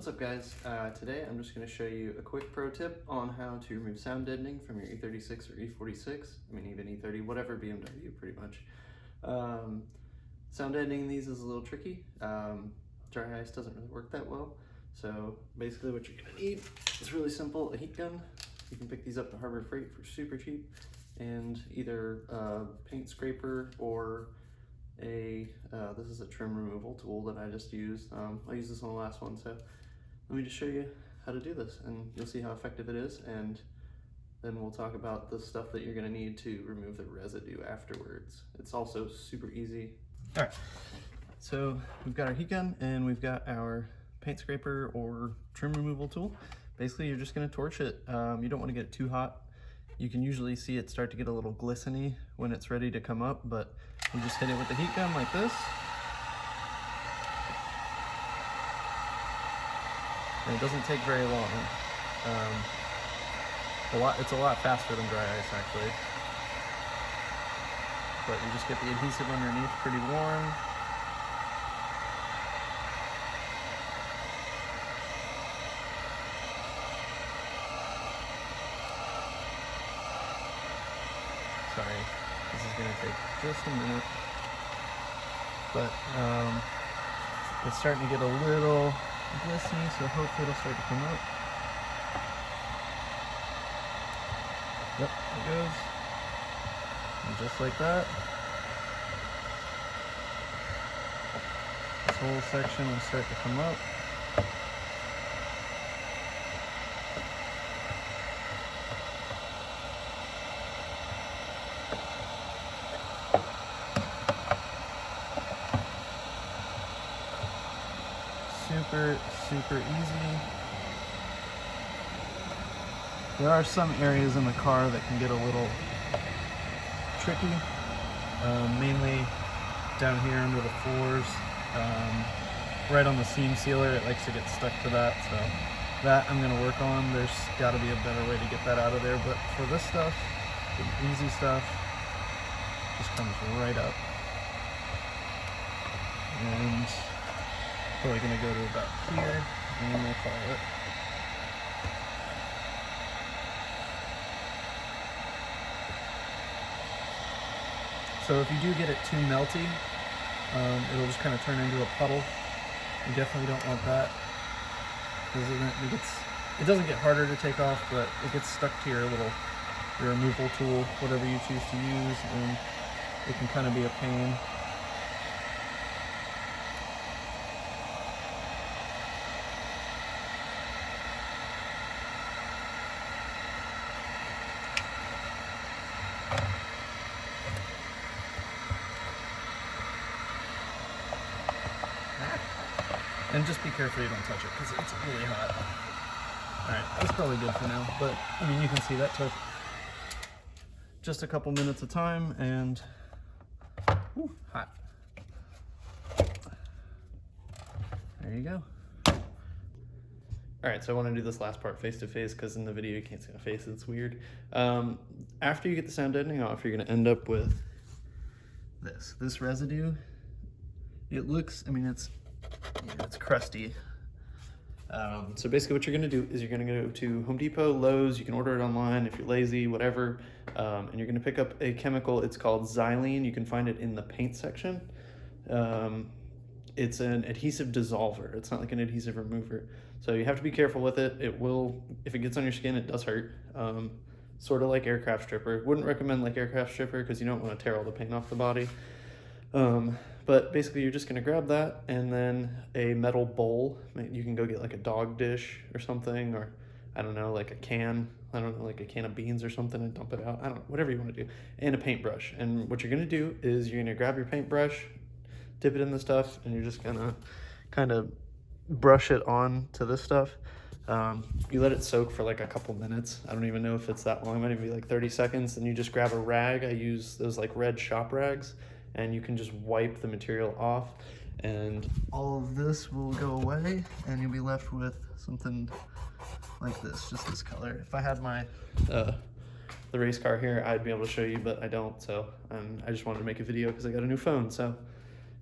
What's up guys? Today I'm just going to show you a quick pro tip on how to remove sound deadening from your E36 or E46, I mean even E30, whatever BMW pretty much. Sound deadening in these is a little tricky. Dry ice doesn't really work that well. So basically what you're going to need is really simple, a heat gun. You can pick these up at Harbor Freight for super cheap, and either a paint scraper or this is a trim removal tool that I just used. I used this on the last one, so let me just show you how to do this and you'll see how effective it is, and then we'll talk about the stuff that you're going to need to remove the residue afterwards. It's also super easy. All right, so we've got our heat gun and we've got our paint scraper or trim removal tool. Basically you're just going to torch it. You don't want to get it too hot. You can usually see it start to get a little glistening when it's ready to come up, but you just hit it with the heat gun like this. And it doesn't take very long. It's a lot faster than dry ice actually. But you just get the adhesive underneath pretty warm. Sorry, this is gonna take just a minute. But it's starting to get a little glistening, so hopefully it'll start to come up. Yep, there it goes. And just like that, this whole section will start to come up. Super easy. There are some areas in the car that can get a little tricky, mainly down here under the floors, right on the seam sealer. It likes to get stuck to that, so that I'm going to work on. There's got to be a better way to get that out of there, but for this stuff, the easy stuff just comes right up. And probably going to go to about here, and then we'll call it. So if you do get it too melty, it'll just kind of turn into a puddle. You definitely don't want that, because it doesn't get harder to take off, but it gets stuck to your removal tool, whatever you choose to use, and it can kind of be a pain. And just be careful you don't touch it, because it's really hot. Alright, that's probably good for now, but I mean, you can see that took just a couple minutes of time, and hot. There you go. Alright, so I want to do this last part face to face, because in the video you can't see my face, it's weird. After you get the sound deadening off, you're going to end up with this residue. It looks, I mean, it's crusty. So basically what you're going to do is you're going to go to Home Depot, Lowe's, you can order it online if you're lazy, whatever, and you're going to pick up a chemical. It's called Xylene. You can find it in the paint section. It's an adhesive dissolver. It's not like an adhesive remover. So you have to be careful with it. It will, if it gets on your skin, it does hurt. Sort of like aircraft stripper. Wouldn't recommend like aircraft stripper because you don't want to tear all the paint off the body. But basically you're just going to grab that, and then a metal bowl. You can go get like a dog dish or something, or I don't know, like a can, like a can of beans or something, and dump it out. I don't know, whatever you want to do. And a paintbrush. And what you're going to do is you're going to grab your paintbrush, dip it in the stuff, and you're just going to kind of brush it on to this stuff. You let it soak for like a couple minutes. I don't even know if it's that long. It might even be like 30 seconds. And you just grab a rag. I use those like red shop rags, and you can just wipe the material off, and all of this will go away, and you'll be left with something like this, just this color. If I had my the race car here, I'd be able to show you, but I don't, so I just wanted to make a video because I got a new phone. So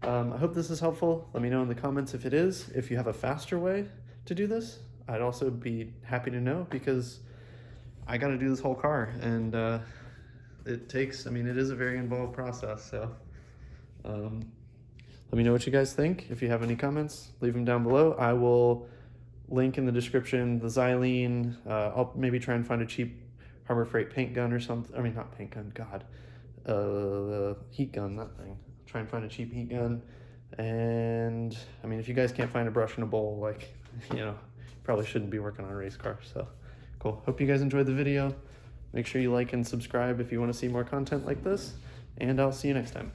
I hope this is helpful. Let me know in the comments if it is. If you have a faster way, to do this, I'd also be happy to know, because I got to do this whole car, and it takes, I mean, it is a very involved process. So let me know what you guys think. If you have any comments, leave them down below. I will link in the description the Xylene. I'll maybe try and find a cheap Harbor Freight paint gun or something. I mean, not paint gun, God. The heat gun, that thing. Try and find a cheap heat gun. And I mean, if you guys can't find a brush and a bowl, like, you know, probably shouldn't be working on a race car. So cool. Hope you guys enjoyed the video. Make sure you like and subscribe if you want to see more content like this, and I'll see you next time.